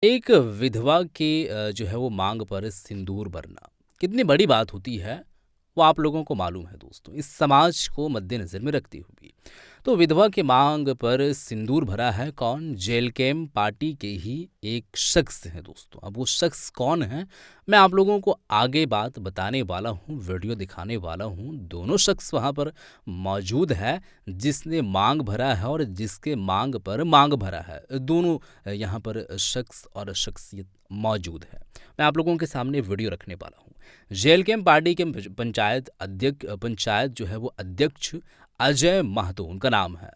एक विधवा के जो है वो मांग पर सिंदूर भरना कितनी बड़ी बात होती है वो आप लोगों को मालूम है दोस्तों, इस समाज को मद्देनज़र में रखती हुई। तो विधवा के मांग पर सिंदूर भरा है कौन? जेल कैम्प पार्टी के ही एक शख्स हैं दोस्तों। अब वो शख्स कौन है, मैं आप लोगों को आगे बात बताने वाला हूँ, वीडियो दिखाने वाला हूँ। दोनों शख्स वहाँ पर मौजूद है, जिसने मांग भरा है और जिसके मांग पर मांग भरा है। दोनों यहाँ पर शख्स और शख्सियत मौजूद है। मैं आप लोगों के सामने वीडियो रखने वाला हूँ। जेल कैम्प पार्टी के पंचायत जो है वो अध्यक्ष अजय महतो उनका नाम है।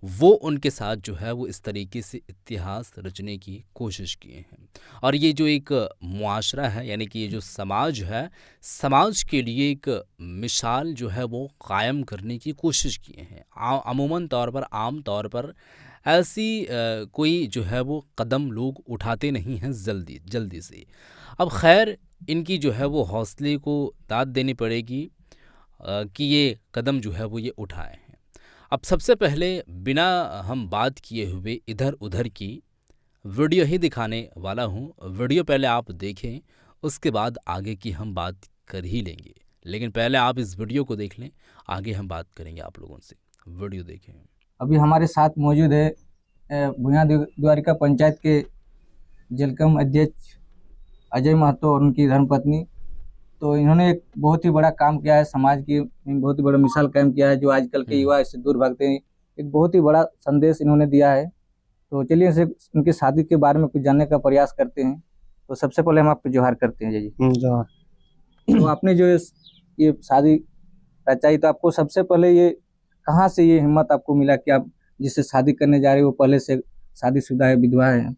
वो उनके साथ जो है वो इस तरीके से इतिहास रचने की कोशिश किए हैं। और ये जो एक मुआशरा है, यानी कि ये जो समाज है, समाज के लिए एक मिसाल जो है वो कायम करने की कोशिश किए हैं। अमूमन तौर पर, आम तौर पर ऐसी कोई जो है वो कदम लोग उठाते नहीं हैं जल्दी जल्दी से। अब खैर, इनकी जो है वो हौसले को दाद देनी पड़ेगी कि ये कदम जो है वो ये उठाए हैं। अब सबसे पहले बिना हम बात किए हुए इधर उधर की वीडियो ही दिखाने वाला हूँ। वीडियो पहले आप देखें, उसके बाद आगे की हम बात कर ही लेंगे। लेकिन पहले आप इस वीडियो को देख लें, आगे हम बात करेंगे आप लोगों से। वीडियो देखें। अभी हमारे साथ मौजूद है भुया द्वारिका पंचायत के जलकम अध्यक्ष अजय महतो और उनकी धर्मपत्नी। तो इन्होंने एक बहुत ही बड़ा काम किया है, समाज की बहुत ही बड़ा मिसाल कायम किया है। जो आजकल के युवा इससे दूर भागते हैं, एक बहुत ही बड़ा संदेश इन्होंने दिया है। तो चलिए इनसे उनकी शादी के बारे में कुछ जानने का प्रयास करते हैं। तो सबसे पहले हम आपको जोहार करते हैं जय जी। जोहार। तो आपने जो ये शादी रचाई, तो आपको सबसे पहले ये कहाँ से ये हिम्मत आपको मिला कि आप जिससे शादी करने जा रहे हो वो पहले से शादीशुदा है, विधवा है?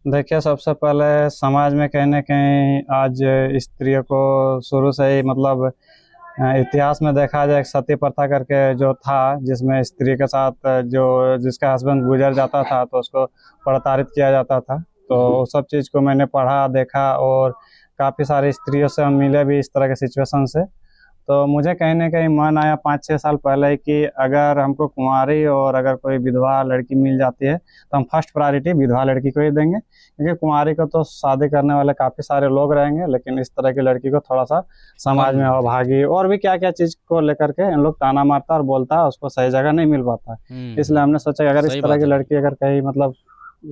देखिए, सबसे पहले समाज में कहीं न कहीं आज स्त्रियों को शुरू से ही मतलब इतिहास में देखा जाए, सती प्रथा करके जो था, जिसमें स्त्री के साथ जो जिसका हस्बैंड गुजर जाता था तो उसको प्रताड़ित किया जाता था। तो उस सब चीज़ को मैंने पढ़ा, देखा और काफ़ी सारी स्त्रियों से हम मिले भी इस तरह के सिचुएशन से। तो मुझे कहीं न कहीं मन आया 5-6 साल पहले कि अगर हमको कुंवारी और अगर कोई विधवा लड़की मिल जाती है तो हम फर्स्ट प्रायोरिटी विधवा लड़की को ही देंगे, क्योंकि कुंवारी को तो शादी करने वाले काफ़ी सारे लोग रहेंगे, लेकिन इस तरह की लड़की को थोड़ा-सा समाज में अभागी और भी क्या-क्या चीज़ को लेकर के इन लोग ताना मारता और बोलता है, उसको सही जगह नहीं मिल पाता है। इसलिए हमने सोचा कि अगर इस तरह की लड़की अगर कहीं मतलब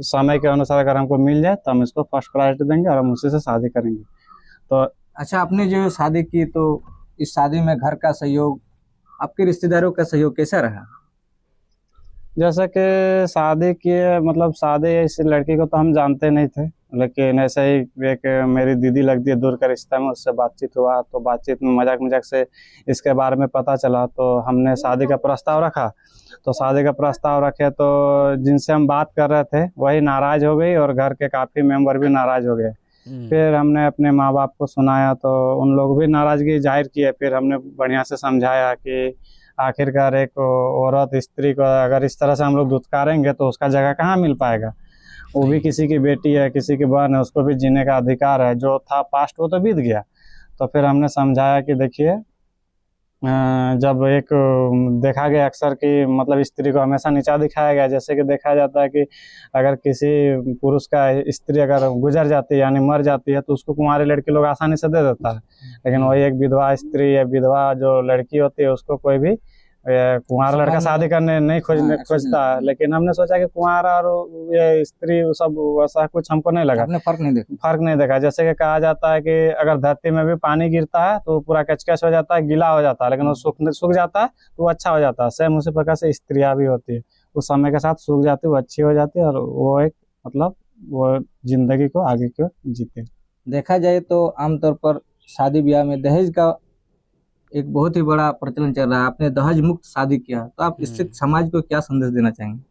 समय के अनुसार अगर हमको मिल जाए तो हम इसको फर्स्ट प्रायोरिटी देंगे और हम उसी से शादी करेंगे। तो अच्छा, आपने जो शादी की तो इस शादी में घर का सहयोग, आपके रिश्तेदारों का सहयोग कैसा रहा? जैसे कि शादी किए मतलब शादी इस लड़की को तो हम जानते नहीं थे, लेकिन ऐसे ही एक मेरी दीदी लगती है, दूर का रिश्ता में, उससे बातचीत हुआ। तो बातचीत में मजाक मजाक से इसके बारे में पता चला, तो हमने शादी का प्रस्ताव रखा। तो शादी का प्रस्ताव रखे तो जिनसे हम बात कर रहे थे वही नाराज़ हो गई और घर के काफ़ी मेंबर भी नाराज़ हो गए। फिर हमने अपने माँ बाप को सुनाया तो उन लोग भी नाराज़गी जाहिर किए। फिर हमने बढ़िया से समझाया कि आखिरकार एक औरत स्त्री को अगर इस तरह से हम लोग दुत्कारेंगे तो उसका जगह कहाँ मिल पाएगा। वो भी किसी की बेटी है, किसी की बहन है, उसको भी जीने का अधिकार है। जो था पास्ट वो तो बीत गया। तो फिर हमने समझाया कि देखिए, जब एक देखा गया अक्सर कि मतलब स्त्री को हमेशा नीचा दिखाया गया। जैसे कि देखा जाता है कि अगर किसी पुरुष का स्त्री अगर गुजर जाती है यानी मर जाती है तो उसको कुंवारी लड़की लोग आसानी से दे देता है, लेकिन वही एक विधवा स्त्री या विधवा जो लड़की होती है उसको कोई भी कुंवारा लड़का शादी करने नहीं खोजता है। लेकिन हमने सोचा कि कुंवारा और ये स्त्री सब वैसा कुछ हमको नहीं लगा, फर्क नहीं देखा। जैसे कि कहा जाता है कि अगर धरती में भी पानी गिरता है तो पूरा कचकच हो जाता है, गीला हो जाता है, लेकिन वो सूख जाता है तो वो अच्छा हो जाता है। सेम उसी प्रकार से स्त्रियां भी होती है, उस समय के साथ सूख जाती है, वो अच्छी हो जाती है और वो एक मतलब वो जिंदगी को आगे क्यों जीते। देखा जाए तो आमतौर पर शादी ब्याह में दहेज का एक बहुत ही बड़ा प्रचलन चल रहा है। आपने दहेज मुक्त शादी किया, तो आप इससे समाज को क्या संदेश देना चाहेंगे?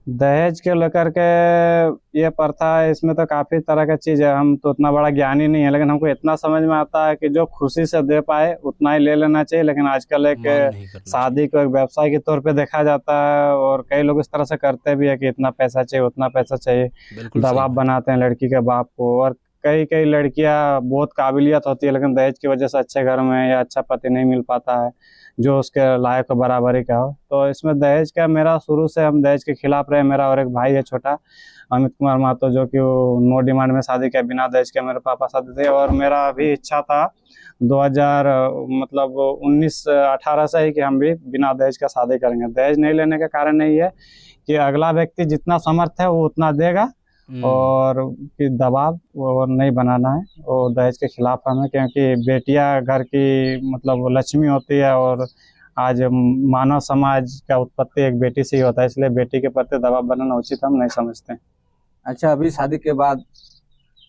दहेज के लेकर के ये प्रथा है, इसमें तो काफ़ी तरह का चीज़ है। हम तो उतना बड़ा ज्ञानी नहीं है, लेकिन हमको इतना समझ में आता है कि जो खुशी से दे पाए उतना ही ले लेना चाहिए। लेकिन आजकल एक शादी को एक व्यवसाय के तौर पे देखा जाता है और कई लोग इस तरह से करते भी है कि इतना पैसा चाहिए, उतना पैसा चाहिए, दबाव बनाते हैं लड़की के बाप को। और कई कई लड़कियां बहुत काबिलियत होती है, लेकिन दहेज की वजह से अच्छे घर में या अच्छा पति नहीं मिल पाता है जो उसके लायक हो, बराबरी का हो। तो इसमें दहेज का मेरा शुरू से हम दहेज के खिलाफ रहे। मेरा और एक भाई है छोटा, अमित कुमार महतो, जो कि वो नो डिमांड में शादी किया, बिना दहेज के मेरे पापा शादी थे। और मेरा भी इच्छा था 2000 मतलब 19-18 से ही कि हम भी बिना दहेज का शादी करेंगे। दहेज नहीं लेने का कारण यही है कि अगला व्यक्ति जितना समर्थ है वो उतना देगा, और कि दबाव वो नहीं बनाना है। और दहेज के खिलाफ हमें, क्योंकि बेटियां घर की मतलब लक्ष्मी होती है, और आज मानव समाज का उत्पत्ति एक बेटी से ही होता है, इसलिए बेटी के प्रति दबाव बनाना उचित हम नहीं समझते हैं। अच्छा, अभी शादी के बाद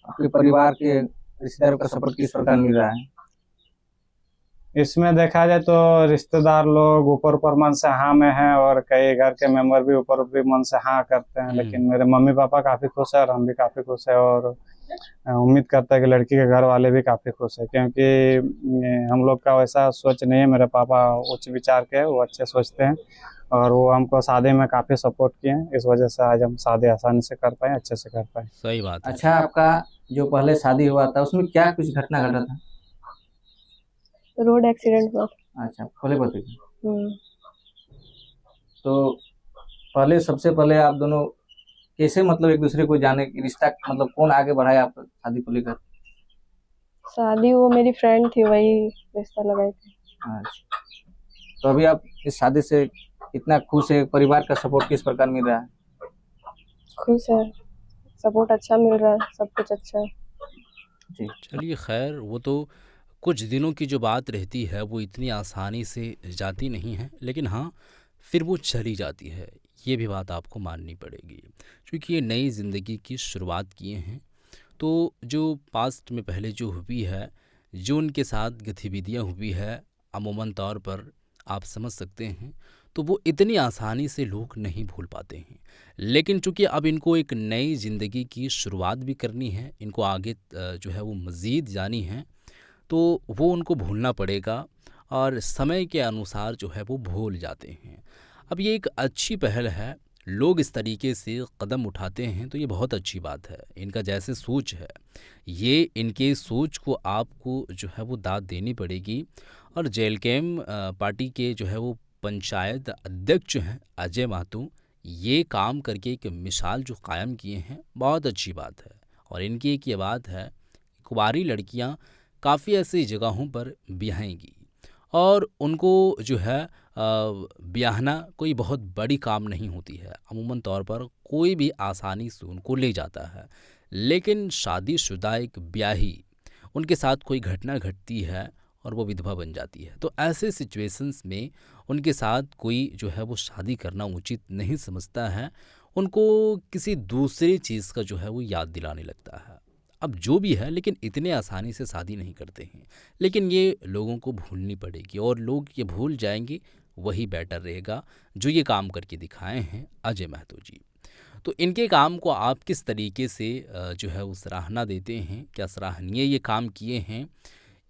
आपके परिवार के रिश्तेदारों का सपोर्ट किस प्रकार मिल रहा है? इसमें देखा जाए तो रिश्तेदार लोग ऊपर ऊपर मन से हाँ में हैं, और कई घर के मेंबर भी ऊपर ऊपर मन से हाँ करते हैं। लेकिन मेरे मम्मी पापा काफ़ी खुश है, और हम भी काफ़ी खुश है, और उम्मीद करता है कि लड़की के घर वाले भी काफ़ी खुश है, क्योंकि हम लोग का वैसा सोच नहीं है। मेरे पापा उच्च विचार के, वो अच्छे सोचते हैं, और वो हमको शादी में काफ़ी सपोर्ट किए हैं। इस वजह से आज हम शादी आसानी से कर पाए, अच्छे से कर पाए। सही बात है। अच्छा, आपका जो पहले शादी हुआ था उसमें क्या कुछ घटना घटा था? रोड एक्सीडेंट हुआ। अच्छा, खोले बताइए। हम्म, तो पहले सबसे पहले आप दोनों कैसे मतलब एक दूसरे को जाने की रिश्ता मतलब कौन आगे बढ़ाया आप शादी को लेकर? शादी वो मेरी फ्रेंड थी, वही रिश्ता लगाई थी। अच्छा, तो अभी आप इस शादी से कितना खुश है? परिवार का सपोर्ट किस प्रकार मिल रहा है? खुश है, सपोर्ट अच्छा मिल रहा है, सब कुछ अच्छा है। जी, चलिए खैर, वो तो कुछ दिनों की जो बात रहती है वो इतनी आसानी से जाती नहीं है, लेकिन हाँ फिर वो चली जाती है। ये भी बात आपको माननी पड़ेगी, क्योंकि ये नई ज़िंदगी की शुरुआत किए हैं। तो जो पास्ट में पहले जो हुई है, जो उनके साथ गतिविधियाँ हुई है, अमूमन तौर पर आप समझ सकते हैं, तो वो इतनी आसानी से लोग नहीं भूल पाते हैं। लेकिन चूंकि अब इनको एक नई ज़िंदगी की शुरुआत भी करनी है, इनको आगे जो है वो मज़ीद जानी है, तो वो उनको भूलना पड़ेगा, और समय के अनुसार जो है वो भूल जाते हैं। अब ये एक अच्छी पहल है, लोग इस तरीके से कदम उठाते हैं तो ये बहुत अच्छी बात है। इनका जैसे सोच है, ये इनके सोच को आपको जो है वो दाद देनी पड़ेगी। और जेलकेम पार्टी के जो है वो पंचायत अध्यक्ष हैं अजय महतो, ये काम करके एक मिसाल जो कायम किए हैं, बहुत अच्छी बात है। और इनकी एक ये बात है, कुंवारी लड़कियां काफ़ी ऐसी जगहों पर ब्याहेंगी, और उनको जो है ब्याहना कोई बहुत बड़ी काम नहीं होती है। अमूमन तौर पर कोई भी आसानी से उनको ले जाता है। लेकिन शादीशुदा एक ब्याही, उनके साथ कोई घटना घटती है और वो विधवा बन जाती है, तो ऐसे सिचुएशंस में उनके साथ कोई जो है वो शादी करना उचित नहीं समझता है। उनको किसी दूसरी चीज़ का जो है वो याद दिलाने लगता है। अब जो भी है, लेकिन इतने आसानी से शादी नहीं करते हैं। लेकिन ये लोगों को भूलनी पड़ेगी, और लोग ये भूल जाएंगे, वही बेटर रहेगा जो ये काम करके दिखाए हैं अजय महतो जी। तो इनके काम को आप किस तरीके से जो है वो सराहना देते हैं, क्या सराहनीय ये काम किए हैं,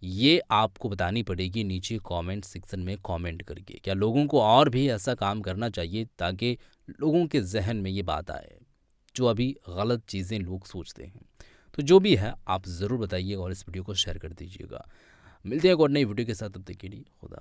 ये आपको बतानी पड़ेगी नीचे कमेंट सेक्शन में कमेंट करके। क्या लोगों को और भी ऐसा काम करना चाहिए, ताकि लोगों के जहन में ये बात आए, जो अभी गलत चीज़ें लोग सोचते हैं। तो जो भी है आप ज़रूर बताइए, और इस वीडियो को शेयर कर दीजिएगा। मिलते हैं एक और नई वीडियो के साथ, तब तक के लिए खुदा।